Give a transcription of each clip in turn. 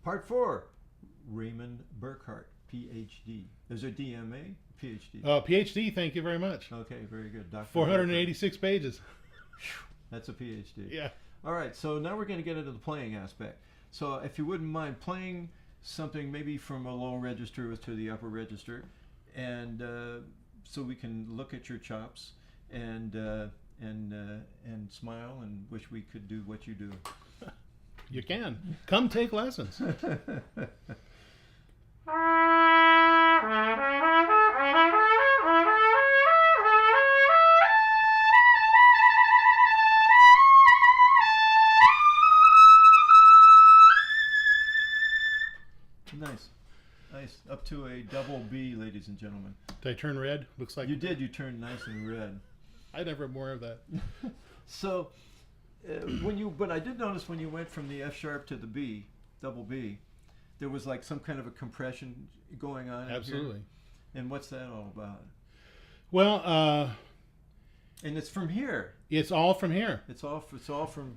Part 4, Raymond Burkhart, PhD. Is there DMA? PhD. PhD, thank you very much. Okay, very good. Dr. 486 pages. That's a PhD. Yeah. All right, so now we're going to get into the playing aspect. So if you wouldn't mind playing something maybe from a low register to the upper register, and so we can look at your chops and smile and wish we could do what you do. You can. Come take lessons. Nice. Nice. Up to a double B, ladies and gentlemen. Did I turn red? Looks like you did. You turned nice and red. I never have more of that. So, but I did notice when you went from the F sharp to the B, double B, there was like some kind of a compression going on. Absolutely. Here. And what's that all about? Well, and it's from here. It's all from here. It's all from.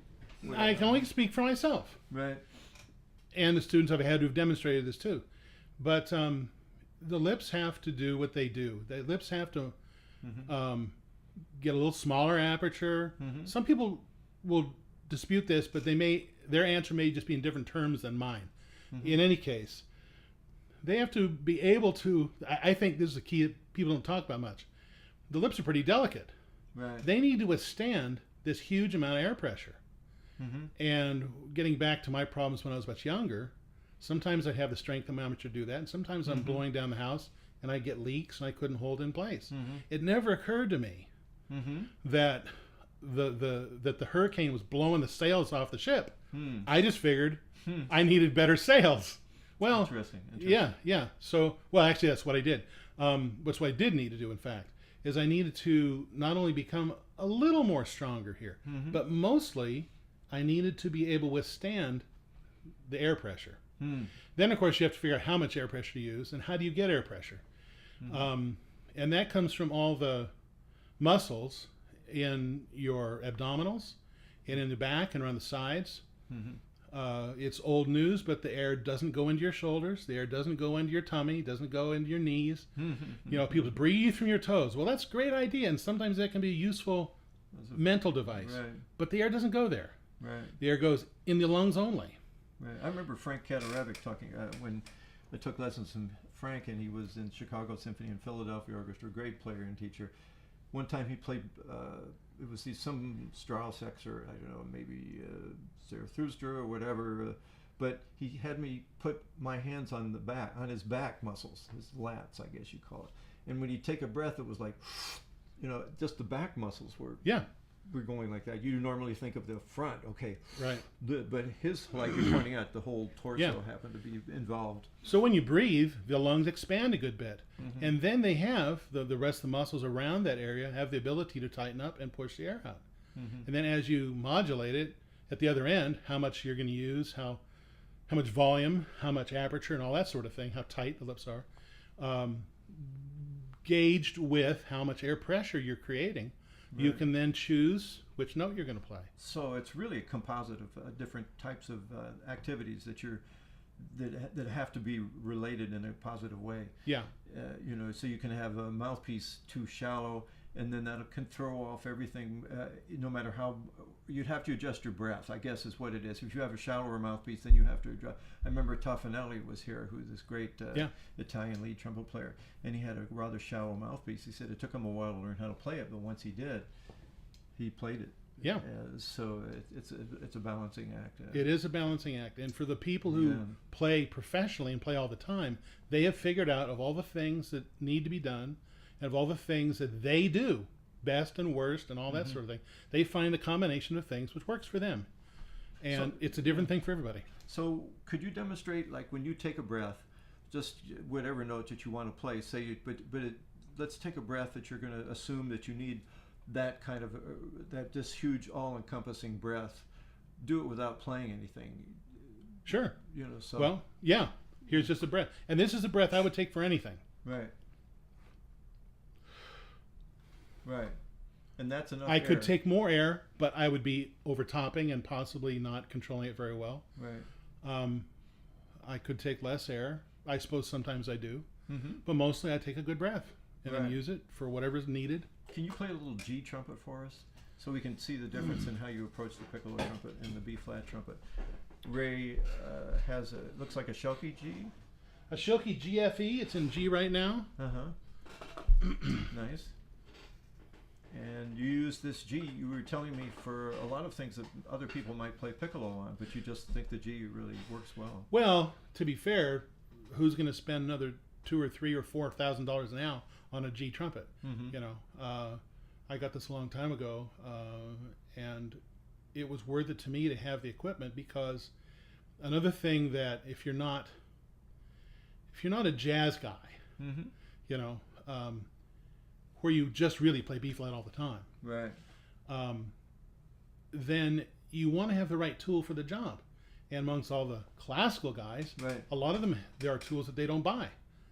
I can only speak for myself. Right. And the students I've had who've demonstrated this too. But the lips have to do what they do. The lips have to get a little smaller aperture. Mm-hmm. Some people will dispute this, but their answer may just be in different terms than mine. Mm-hmm. In any case, they have to be able to, I think this is a key that people don't talk about much. The lips are pretty delicate. Right. They need to withstand this huge amount of air pressure. Mm-hmm. And getting back to my problems when I was much younger, sometimes I'd have the strength thermometer do that, and sometimes I'm blowing down the house and I get leaks and I couldn't hold in place. Mm-hmm. It never occurred to me that the hurricane was blowing the sails off the ship. I just figured I needed better sails. Well, interesting. Yeah. So, well, actually, that's what I did. That's what I did need to do, in fact, is I needed to not only become a little more stronger here, but mostly I needed to be able to withstand the air pressure. Then, of course, you have to figure out how much air pressure to use and how do you get air pressure. And that comes from all the muscles in your abdominals and in the back and around the sides. It's old news, but the air doesn't go into your shoulders. The air doesn't go into your tummy. Doesn't go into your knees. People breathe from your toes. Well, that's a great idea, and sometimes that can be a useful mental device. Right. But the air doesn't go there. Right. The air goes in the lungs only. Right. I remember Frank Katarevich talking when I took lessons from Frank, and he was in Chicago Symphony and Philadelphia Orchestra, great player and teacher. One time he played, it was some Strauss X or I don't know, maybe Zarathustra or whatever, but he had me put my hands on his back muscles, his lats, I guess you call it. And when he'd take a breath, it was like, just the back muscles were going like that. You normally think of the front, okay. Right. But his, like you're pointing out, the whole torso happened to be involved. So when you breathe, the lungs expand a good bit. And then they have, the rest of the muscles around that area have the ability to tighten up and push the air out. And then as you modulate it, at the other end, how much you're going to use, how much volume, how much aperture, and all that sort of thing, how tight the lips are, gauged with how much air pressure you're creating. Right. You can then choose which note you're going to play. So it's really a composite of different types of activities that have to be related in a positive way. Yeah. So you can have a mouthpiece too shallow, and then that can throw off everything. No matter how, you'd have to adjust your breath, I guess is what it is. If you have a shallower mouthpiece, then you have to adjust. I remember Toffanelli was here, who's this great Italian lead trumpet player, and he had a rather shallow mouthpiece. He said it took him a while to learn how to play it, but once he did, he played it. Yeah. So it's a balancing act. It is a balancing act, and for the people who play professionally and play all the time, they have figured out of all the things that need to be done, and of all the things that they do best and worst and all that sort of thing, they find the combination of things which works for them, and it's a different thing for everybody. So could you demonstrate, like when you take a breath, just whatever note that you want to play, let's take a breath that you're going to assume that you need that kind of this huge all-encompassing breath. Do it without playing anything. Sure. So well, yeah. Here's just a breath, and this is a breath I would take for anything. Right. Right. And that's enough. I could take more air, but I would be overtopping and possibly not controlling it very well. Right. I could take less air. I suppose sometimes I do. Mm-hmm. But mostly I take a good breath and Right. then use it for whatever's needed. Can you play a little G trumpet for us so we can see the difference in how you approach the piccolo trumpet and the B flat trumpet? Ray has looks like a Schelke G. A Schelke GFE. It's in G right now. Nice. And you use this G. You were telling me for a lot of things that other people might play piccolo on, but you just think the G really works well. Well, to be fair, who's going to spend another $2,000 or $3,000 or $4,000 now on a G trumpet? Mm-hmm. You know, I got this a long time ago, and it was worth it to me to have the equipment, because another thing that if you're not a jazz guy, Mm-hmm. you know, where you just really play B flat all the time, Right. then you want to have the right tool for the job. And amongst all the classical guys, Right. a lot of them, there are tools that they don't buy.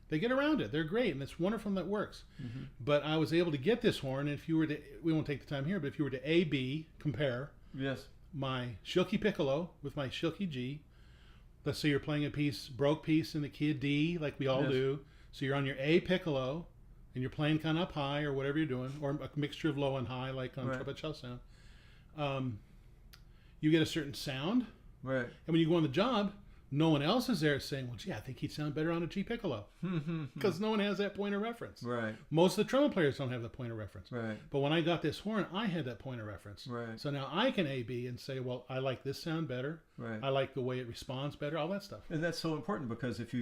They get around it. They're great, and it's wonderful and that works. Mm-hmm. But I was able to get this horn, and if you were to, we won't take the time here, but if you were to A-B, compare Yes. my Schelke piccolo with my Schelke G, let's say you're playing a piece, broke piece in the key of D, like we all Yes. do. So you're on your A piccolo, and you're playing kind of up high or whatever you're doing, or a mixture of low and high, like on Right. trumpet shell sound. You get a certain sound, Right. and when you go on the job, no one else is there saying, well, gee, I think he'd sound better on a G piccolo, because no one has that point of reference. Right. Most of the trumpet players don't have the point of reference. Right. But when I got this horn, I had that point of reference. Right. So now I can A-B and say, well, I like this sound better. Right. I like the way it responds better, all that stuff. And that's so important, because if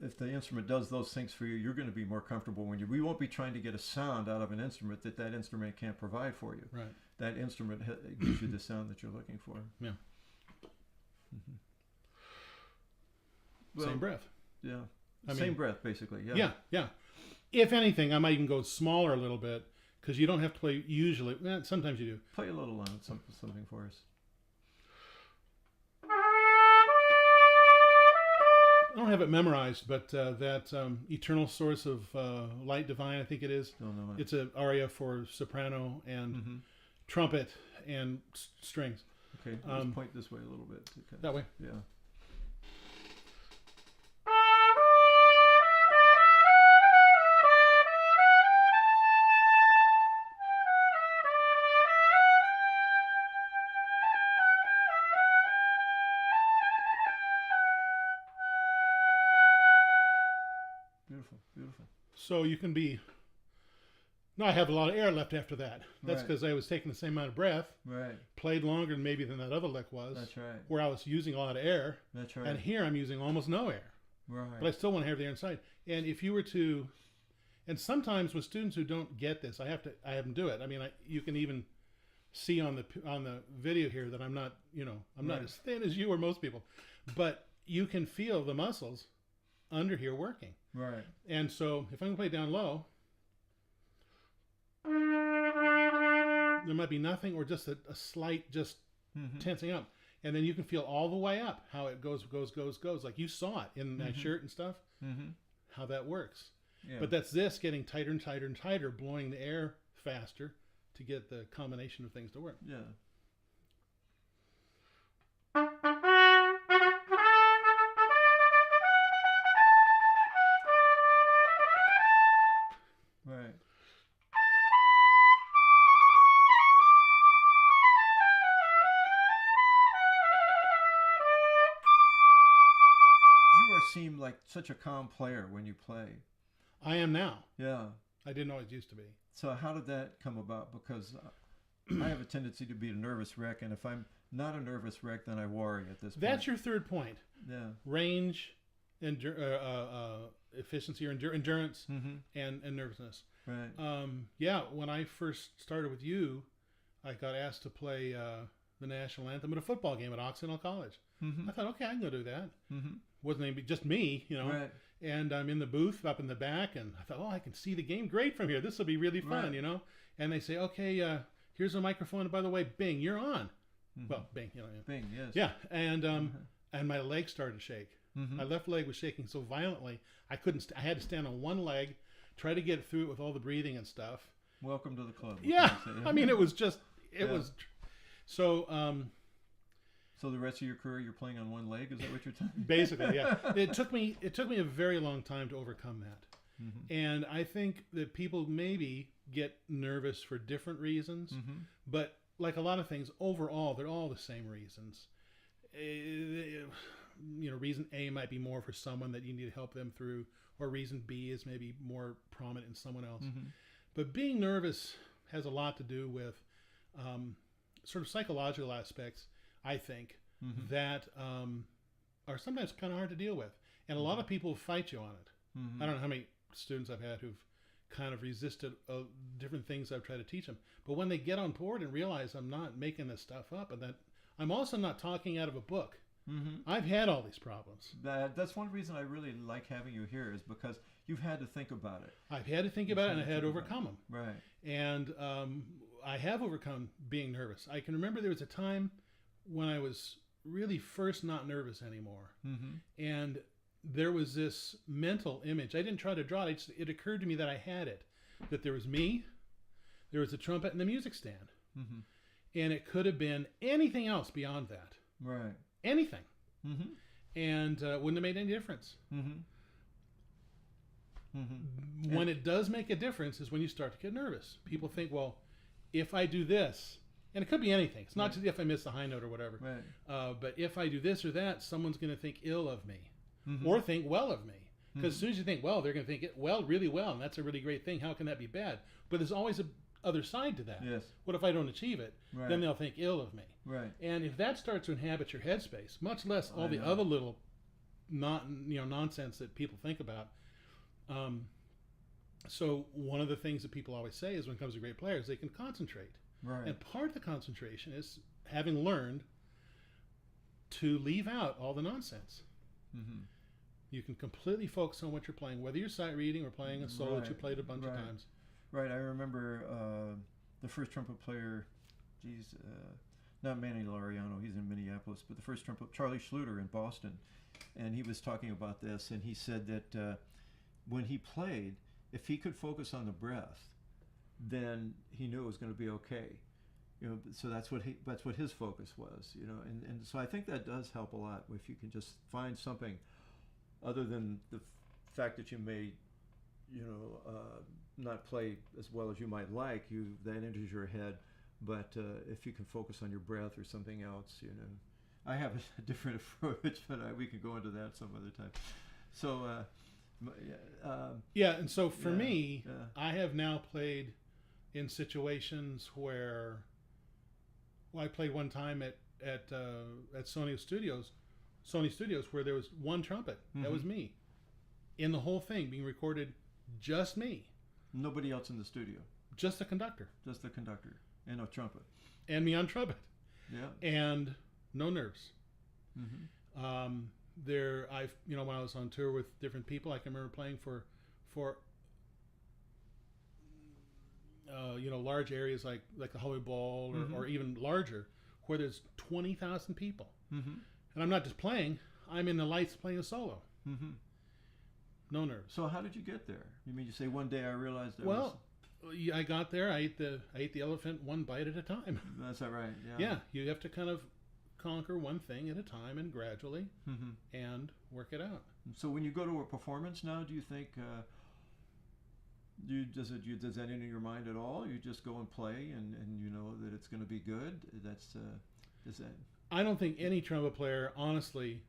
if the instrument does those things for you, you're going to be more comfortable when we won't be trying to get a sound out of an instrument that instrument can't provide for you. Right. That instrument gives you the sound that you're looking for. Yeah. Mm-hmm. Same breath. Yeah. I Same mean- breath, basically. Yeah. Yeah, yeah. If anything, I might even go smaller a little bit, because you don't have to play usually. Well, sometimes you do. Play a little on something for us. I don't have it memorized, but that Eternal Source of Light Divine, I think it is. Don't know it. It's an aria for soprano and Mm-hmm. trumpet and strings. Okay. Let's point this way a little bit. That way. Yeah. Beautiful. Beautiful. So you can be. No, I have a lot of air left after that. That's Right. because I was taking the same amount of breath, Right. played longer maybe than that other lick was, That's right. where I was using a lot of air, That's right. and here I'm using almost no air. Right. But I still want to have the air inside. And if you were to, and sometimes with students who don't get this, I have them do it. I mean, you can even see on the video here that I'm not, I'm not Right. as thin as you or most people, but you can feel the muscles under here working. Right. And so if I'm gonna play down low, there might be nothing, or just a slight Mm-hmm. tensing up, and then you can feel all the way up how it goes, like you saw it in that shirt and stuff, Mm-hmm. how that works. Yeah. But that's this getting tighter and tighter and tighter, blowing the air faster to get the combination of things to work. Yeah. Right. You seem like such a calm player when you play. I am now. Yeah. I didn't always used to be. So how did that come about? Because I have a tendency to be a nervous wreck, and if I'm not a nervous wreck, then I worry at this point. That's your third point. Yeah. Range, efficiency or endurance, Mm-hmm. and nervousness. Right. Yeah, when I first started with you, I got asked to play the national anthem at a football game at Occidental College. Mm-hmm. I thought, okay, I can go do that. Mm-hmm. Wasn't even just me, Right. And I'm in the booth up in the back, and I thought, oh, I can see the game great from here. This will be really fun, Right. And they say, okay, here's a microphone, and by the way, Bing, you're on. Mm-hmm. Well, Bing, Bing, yes. Yeah, and my leg started to shake. Mm-hmm. My left leg was shaking so violently, I couldn't. I had to stand on one leg, try to get through it with all the breathing and stuff. Welcome to the club. Yeah, What can I say? I mean, it was just, Yeah. was. So So the rest of your career, you're playing on one leg. Is that what you're telling me? Basically, yeah. It took me a very long time to overcome that. And I think that people maybe get nervous for different reasons, but like a lot of things, overall, they're all the same reasons. Reason A might be more for someone that you need to help them through, or reason B is maybe more prominent in someone else. But being nervous has a lot to do with sort of psychological aspects, I think, that are sometimes kind of hard to deal with. And a lot of people fight you on it. I don't know how many students I've had who've kind of resisted different things I've tried to teach them. But when they get on board and realize I'm not making this stuff up, and that I'm also not talking out of a book. I've had all these problems. That's one reason I really like having you here, is because you've had to think about it. I've had to think about it, and I had to overcome them. Right. And I have overcome being nervous. I can remember there was a time when I was really first not nervous anymore. And there was this mental image. I didn't try to draw it. It occurred to me that I had it. That there was me, there was a trumpet, and the music stand. And it could have been anything else beyond that. Right. Anything. And wouldn't have made any difference. When it does make a difference is when you start to get nervous. People think, well, if I do this, and it could be anything. It's not just if I miss the high note or whatever. Right. But if I do this or that, someone's going to think ill of me. Or think well of me. Because as soon as you think well, they're going to think it well, really well, and that's a really great thing. How can that be bad? But there's always a other side to that. Yes. What if I don't achieve it? Right. Then they'll think ill of me. Right. And if that starts to inhabit your headspace, much less all the other little nonsense that people think about. So one of the things that people always say is when it comes to great players, they can concentrate. Right. And part of the concentration is having learned to leave out all the nonsense. You can completely focus on what you're playing, whether you're sight reading or playing a solo that you played a bunch of times. Right. I remember the first trumpet player, not Manny Laureano, he's in Minneapolis, but the first trumpet, Charlie Schluter in Boston, and he was talking about this, and he said that when he played, if he could focus on the breath, then he knew it was going to be okay. So that's what his focus was. And so I think that does help a lot if you can just find something other than the fact that you may, not play as well as you might like. That enters your head, but if you can focus on your breath or something else, I have a different approach, but we can go into that some other time. So. And so for me, I have now played in situations where, I played one time at Sony Studios where there was one trumpet. That was me. In the whole thing being recorded, just me. Nobody else in the studio. Just the conductor. Just the conductor and a trumpet. And me on trumpet. Yeah. And no nerves. When I was on tour with different people, I can remember playing for large areas like the Hollywood Bowl or even larger, where there's 20,000 people. And I'm not just playing, I'm in the lights playing a solo. No nerves. So how did you get there? You mean you say one day I realized I got there, I ate the elephant one bite at a time. That's that right, yeah. Yeah, you have to kind of conquer one thing at a time and gradually and work it out. So when you go to a performance now, do you think does that enter your mind at all? You just go and play and you know that it's going to be good? Is that? I don't think any trumpet player honestly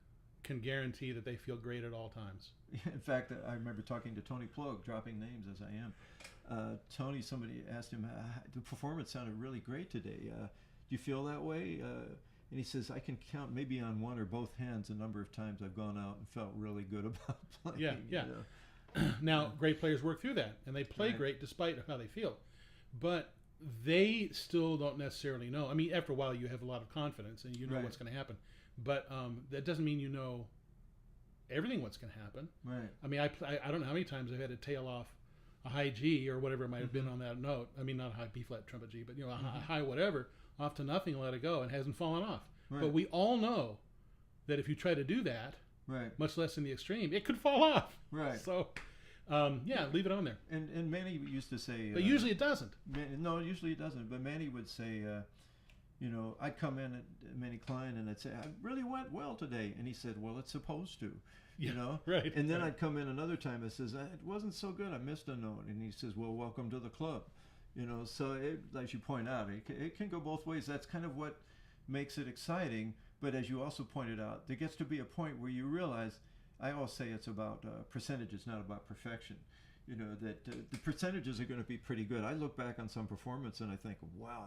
can guarantee that they feel great at all times. In fact, I remember talking to Tony Ploeg, dropping names as I am. Tony, somebody asked him, the performance sounded really great today. Do you feel that way? And he says, I can count maybe on one or both hands the number of times I've gone out and felt really good about playing. Yeah. Now, great players work through that, and they play great despite how they feel. But they still don't necessarily know. I mean, after a while, you have a lot of confidence, and you know what's going to happen. But that doesn't mean you know everything what's going to happen. Right. I mean, I don't know how many times I've had to tail off a high G or whatever it might have been on that note. I mean, not a high B flat trumpet G, but a high whatever, off to nothing and let it go, and it hasn't fallen off. Right. But we all know that if you try to do that, much less in the extreme, it could fall off. Right. So, leave it on there. And Manny used to say... But usually it doesn't. No, usually it doesn't. But Manny would say, You know, I'd come in at Manny Klein and I'd say, I really went well today. And he said, well, it's supposed to, you know? Right. And then right. I'd come in another time and says, it wasn't so good. I missed a note. And he says, well, welcome to the club. You know, so as you point out, it can go both ways. That's kind of what makes it exciting. But as you also pointed out, there gets to be a point where you realize, I always say it's about percentages, not about perfection. You know, that the percentages are going to be pretty good. I look back on some performance and I think, wow,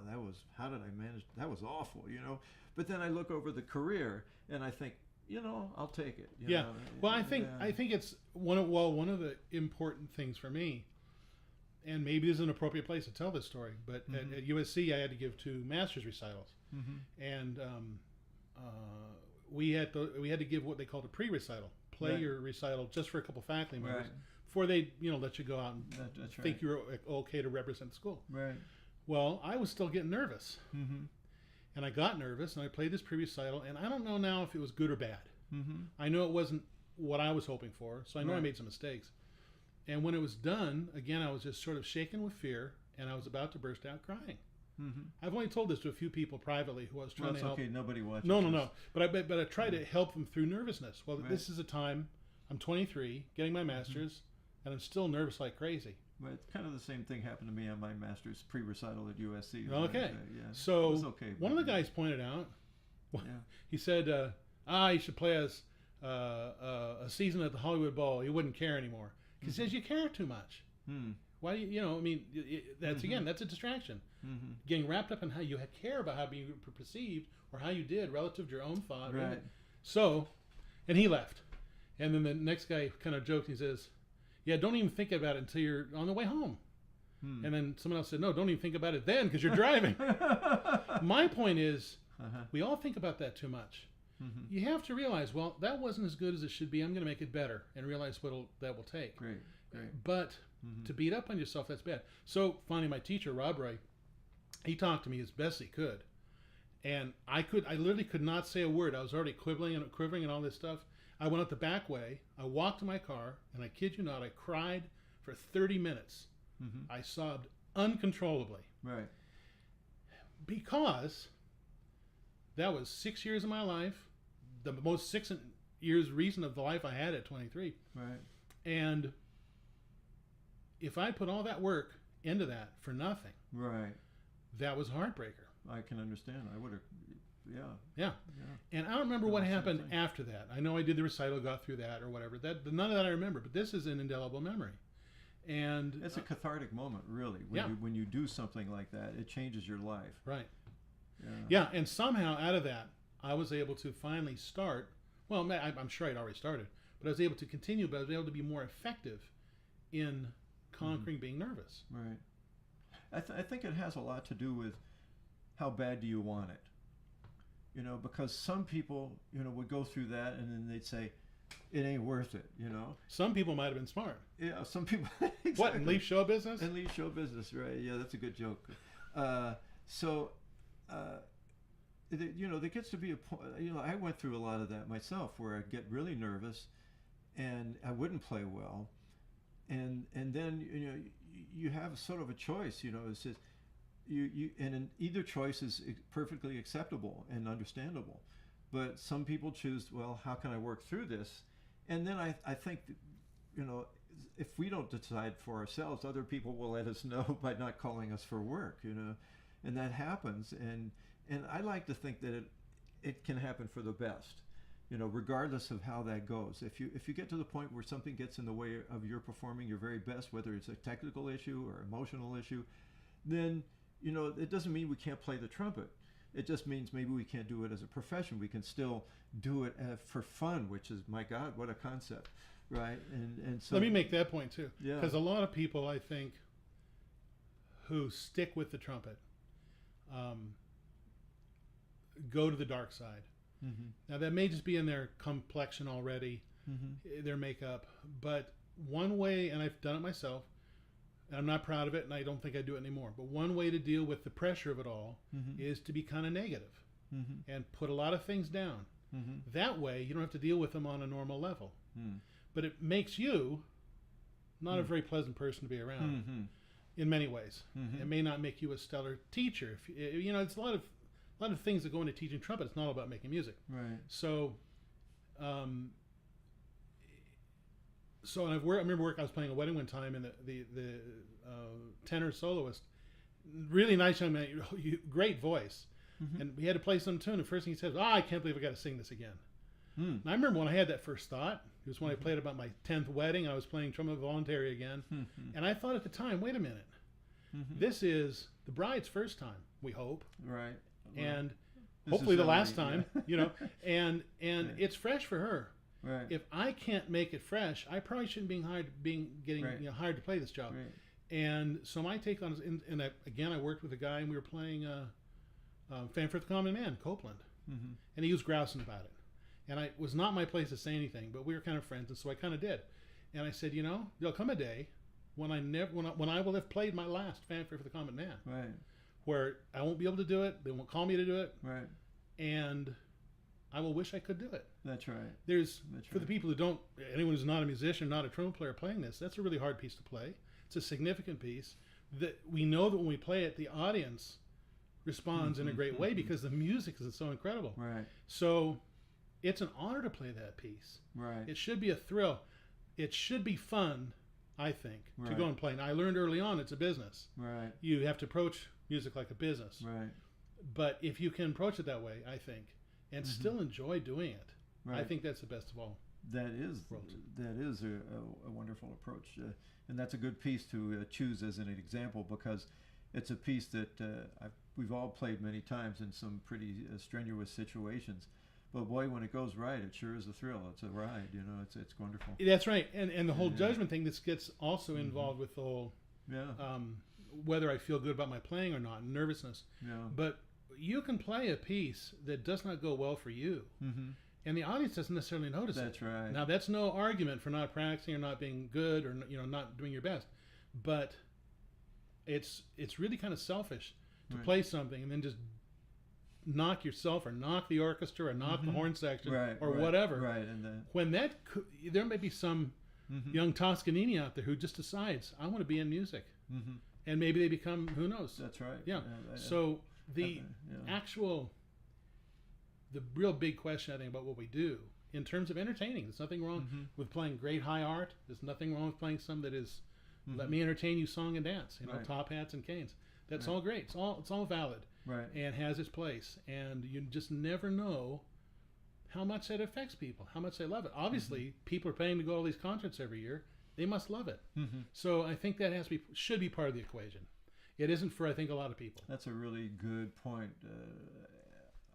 how did I manage? That was awful, you know. But then I look over the career and I think, you know, I'll take it. You know? Well, I think it's one of the important things for me, and maybe this is an appropriate place to tell this story, but at USC I had to give 2 master's recitals, and we had to give what they called a pre-recital, play your recital just for a couple faculty members. Right. Before they, let you go out and That's think right. you're okay to represent the school. Right. Well, I was still getting nervous. And I got nervous, and I played this pre-recital, and I don't know now if it was good or bad. I know it wasn't what I was hoping for, so I know I made some mistakes. And when it was done, again, I was just sort of shaken with fear, and I was about to burst out crying. I've only told this to a few people privately who I was trying to help. Okay, nobody watches. No. But I tried to help them through nervousness. Well, this is a time, I'm 23, getting my master's, and I'm still nervous like crazy. But kind of the same thing happened to me on my master's pre-recital at USC. Okay. Yeah. So It was okay, one of the guys pointed out, he said, you should play us a season at the Hollywood Bowl. You wouldn't care anymore. He says, you care too much. Why do you, I mean, that's again, that's a distraction. Getting wrapped up in how you care about how being perceived or how you did relative to your own thought. Right. So, and he left. And then the next guy kind of joked. He says, yeah, don't even think about it until you're on the way home. And then someone else said, no, don't even think about it then because you're driving. My point is, we all think about that too much. You have to realize, well, that wasn't as good as it should be. I'm going to make it better and realize what that will take. Great. But to beat up on yourself, that's bad. So finally, my teacher, Rob Ray, he talked to me as best he could. And I literally could not say a word. I was already quivering and all this stuff. I went out the back way. I walked to my car, and I kid you not, I cried for 30 minutes. I sobbed uncontrollably. Right. Because that was 6 years of my life, the most 6 years reason of the life I had at 23. Right. And if I put all that work into that for nothing, Right. that was a heartbreaker. I can understand. I would have. Yeah. And I don't remember what happened after that. I know I did the recital, got through that or whatever. None of that I remember, but this is an indelible memory. And it's a cathartic moment, really. When you do something like that, it changes your life. Right. Yeah, and somehow out of that, I was able to finally start. Well, I'm sure I'd already started, but I was able to continue. But I was able to be more effective in conquering being nervous. Right. I think it has a lot to do with how bad do you want it. You know, because some people, would go through that and then they'd say, it ain't worth it, Some people might have been smart. Yeah, some people. Exactly. What, and leave show business? And leave show business, right? Yeah, that's a good joke. There gets to be a point, I went through a lot of that myself where I'd get really nervous and I wouldn't play well. And then, you have sort of a choice, it's just, and either choice is perfectly acceptable and understandable. But some people choose, well, how can I work through this? And then I think, if we don't decide for ourselves, other people will let us know by not calling us for work, and that happens. And I like to think that it can happen for the best, regardless of how that goes. If you get to the point where something gets in the way of your performing your very best, whether it's a technical issue or emotional issue, then, it doesn't mean we can't play the trumpet. It just means maybe we can't do it as a profession. We can still do it for fun, which is, my God, what a concept, right? And so let me make that point too, Yeah. because a lot of people, I think, who stick with the trumpet, go to the dark side. Now that may just be in their complexion already, their makeup. But one way, and I've done it myself, and I'm not proud of it, and I don't think I do it anymore. But one way to deal with the pressure of it all is to be kind of negative and put a lot of things down. That way, you don't have to deal with them on a normal level. But it makes you not a very pleasant person to be around in many ways. It may not make you a stellar teacher. It's a lot lot of things that go into teaching trumpet. It's not all about making music. Right. So, so I remember I was playing a wedding one time, and the tenor soloist, really nice young man, great voice, and we had to play some tune. The first thing he said was, "Oh, I can't believe I got to sing this again." And I remember when I had that first thought. It was when I played about my 10th wedding. I was playing trumpet voluntary again, and I thought at the time, wait a minute, this is the bride's first time. We hope, right, well, and hopefully the last time, yeah. and it's fresh for her. Right. If I can't make it fresh, I probably shouldn't be getting right. hired to play this job. Right. And so my take on it, and I worked with a guy, and we were playing Fanfare for the Common Man, Copeland, and he was grousing about it. And it was not my place to say anything, but we were kind of friends, and so I kind of did. And I said, there'll come a day when I will have played my last Fanfare for the Common Man, right, where I won't be able to do it. They won't call me to do it, right, and I will wish I could do it. That's right. For the people who don't, anyone who's not a musician, not a trumpet player playing this, that's a really hard piece to play. It's a significant piece that we know that when we play it, the audience responds in a great way because the music is so incredible. Right. So it's an honor to play that piece. Right. It should be a thrill. It should be fun, I think, to go and play. And I learned early on it's a business. Right. You have to approach music like a business. Right. But if you can approach it that way, I think, and still enjoy doing it, right. I think that's the best of all. That is a wonderful approach, and that's a good piece to choose as an example, because it's a piece that we've all played many times in some pretty strenuous situations. But boy, when it goes right, it sure is a thrill. It's a ride, it's wonderful. That's right, and the whole judgment thing. This gets also involved with the whole whether I feel good about my playing or not, and nervousness. Yeah. But you can play a piece that does not go well for you. And the audience doesn't necessarily notice it. That's right. Now, that's no argument for not practicing or not being good or not doing your best. But it's really kind of selfish to play something and then just knock yourself or knock the orchestra or knock the horn section or whatever. Right. And when there may be some young Toscanini out there who just decides, I want to be in music. And maybe they become, who knows? That's right. Yeah. So the the real big question, I think, about what we do in terms of entertaining, there's nothing wrong with playing great high art. There's nothing wrong with playing some that is let me entertain you song and dance, top hats and canes. That's all great. It's all valid. Right. And has its place. And you just never know how much that affects people, how much they love it. Obviously, people are paying to go to all these concerts every year. They must love it. So I think that should be part of the equation. It isn't for, I think, a lot of people. That's a really good point.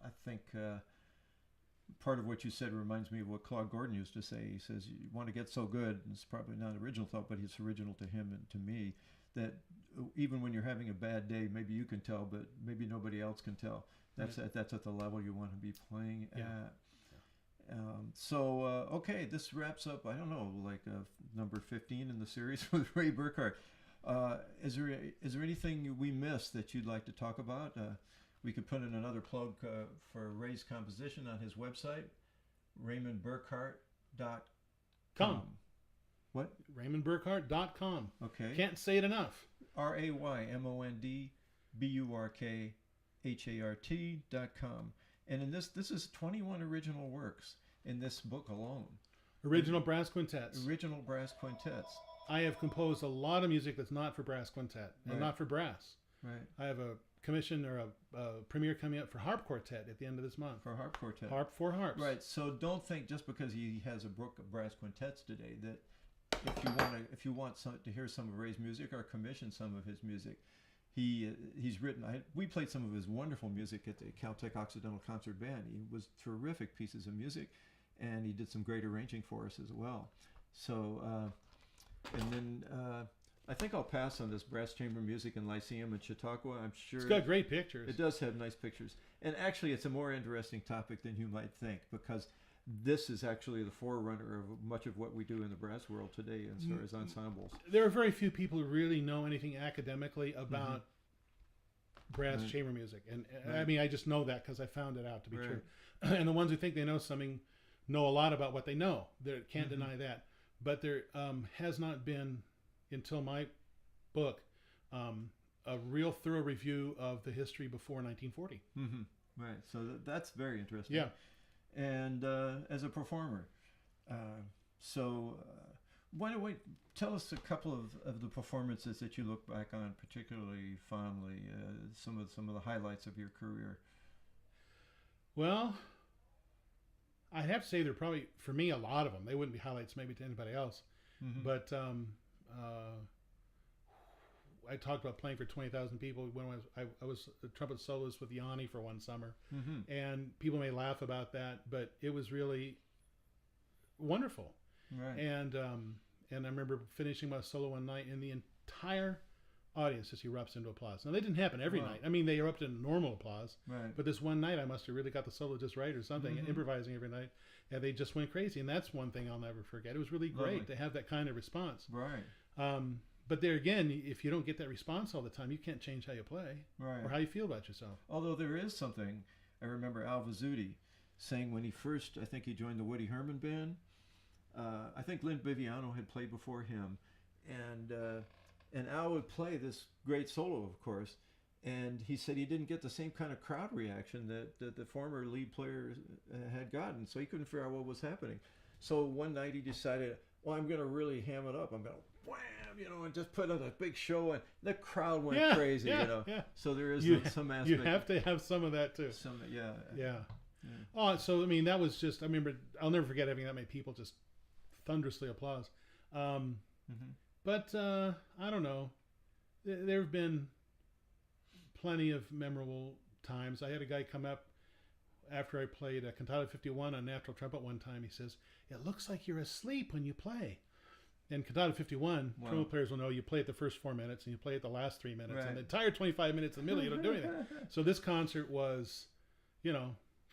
I think part of what you said reminds me of what Claude Gordon used to say. He says, you want to get so good, and it's probably not an original thought, but it's original to him and to me, that even when you're having a bad day, maybe you can tell, but maybe nobody else can tell. That's at the level you want to be playing at. So, okay, this wraps up, I don't know, like number 15 in the series with Ray Burkhart. Is there anything we missed that you'd like to talk about? We could put in another plug for Ray's composition on his website, RaymondBurkhart.com. What? RaymondBurkhart.com. Okay. Can't say it enough. RaymondBurkhart.com. And in this is 21 original works in this book alone. Original brass quintets. Original brass quintets. I have composed a lot of music that's not for brass quintet and not for brass. Right. I have a commission or a premiere coming up for harp quartet at the end of this month. For harp quartet. Four harps. Right. So don't think just because he has a book of brass quintets today that if you want to hear some of Ray's music or commission some of his music, he's written. We played some of his wonderful music at the Caltech Occidental Concert Band. He was terrific pieces of music, and he did some great arranging for us as well. So, and then I think I'll pass on this brass chamber music in Lyceum and Chautauqua. I'm sure it's got great pictures. It does have nice pictures, and actually, it's a more interesting topic than you might think, because this is actually the forerunner of much of what we do in the brass world today as far as ensembles. There are very few people who really know anything academically about brass chamber music. And I mean, I just know that because I found it out to be true. And the ones who think they know something know a lot about what they know. They can't deny that. But there has not been, until my book, a real thorough review of the history before 1940. Right. So that's very interesting. Yeah. And as a performer, why don't we tell us a couple of the performances that you look back on particularly fondly? Some of the highlights of your career. Well, I'd have to say they're probably, for me, a lot of them. They wouldn't be highlights maybe to anybody else. Mm-hmm. But I talked about playing for 20,000 people when I was a trumpet soloist with Yanni for one summer. Mm-hmm. And people may laugh about that, but it was really wonderful. Right. And I remember finishing my solo one night, and the entire audience just erupts into applause. Now, they didn't happen every night. I mean, they erupted in normal applause. Right. But this one night, I must have really got the solo just right or something, Mm-hmm. improvising every night. And they just went crazy. And that's one thing I'll never forget. It was really great to have that kind of response. Right. But there again, if you don't get that response all the time, you can't change how you play or how you feel about yourself. Although there is something, I remember Al Vizzuti saying when he first, I think he joined the Woody Herman Band. I think Lynn Biviano had played before him, and Al would play this great solo, of course, and he said he didn't get the same kind of crowd reaction that the former lead player had gotten, so he couldn't figure out what was happening. So one night he decided, well, I'm going to really ham it up. I'm going to wham, and just put on a big show, and the crowd went crazy, Yeah. So there is some aspect. You have to have some of that too. Yeah. Oh, so I mean, that was just, I remember, I'll never forget having that many people just thunderously applause. But I don't know. There have been plenty of memorable times. I had a guy come up after I played a Cantata 51 on natural trumpet one time. He says, "It looks like you're asleep when you play." And Cantata 51, trumpet players will know you play it the first 4 minutes and you play it the last 3 minutes. And the entire 25 minutes in the middle, you don't do anything. So this concert was,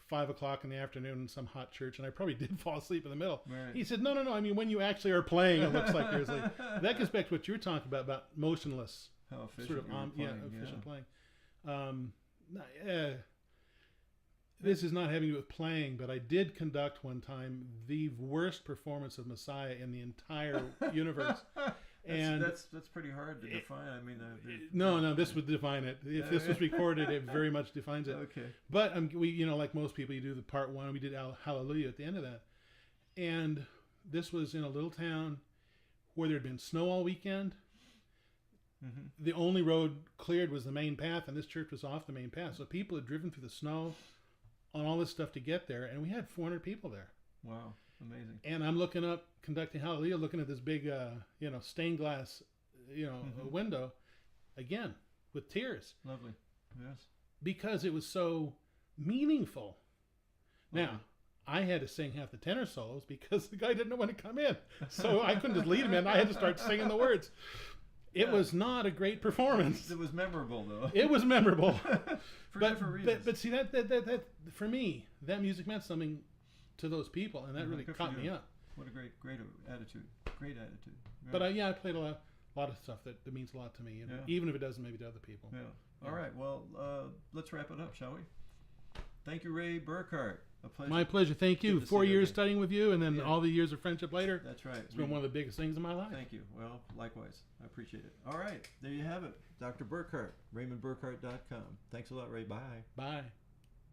5 o'clock in the afternoon in some hot church, and I probably did fall asleep in the middle. Right. He said, no, I mean, when you actually are playing, it looks like you're asleep. That gets back to what you were talking about motionless. How efficient sort of playing, efficient playing. This is not having to do with playing, but I did conduct one time the worst performance of Messiah in the entire universe. And that's pretty hard to define. I mean, no, this would define it. If this was recorded, it very much defines it. Okay. But we, like most people, you do the part one. We did Hallelujah at the end of that, and this was in a little town where there had been snow all weekend. Mm-hmm. The only road cleared was the main path, and this church was off the main path. So people had driven through the snow on all this stuff to get there, and we had 400 people there. Wow, amazing. And I'm looking up, conducting Hallelujah, looking at this big, stained glass, window, again, with tears. Lovely, yes. Because it was so meaningful. Now, I had to sing half the tenor solos because the guy didn't know when to come in. So I couldn't just lead him in. I had to start singing the words. It was not a great performance. It was memorable, though. It was memorable. For different reasons. But see, that for me, that music meant something to those people, and that really caught me up. What a great attitude. Great attitude. Yeah. But I played a lot of stuff that means a lot to me, even if it doesn't maybe to other people. Yeah. All right. Well, let's wrap it up, shall we? Thank you, Ray Burkhart. A pleasure. My pleasure. Thank you. 4 years studying with you, and then all the years of friendship later. That's right. It's been one of the biggest things in my life. Thank you. Well, likewise. I appreciate it. All right. There you have it. Dr. Burkhart, RaymondBurkhart.com. Thanks a lot, Ray. Bye. Bye.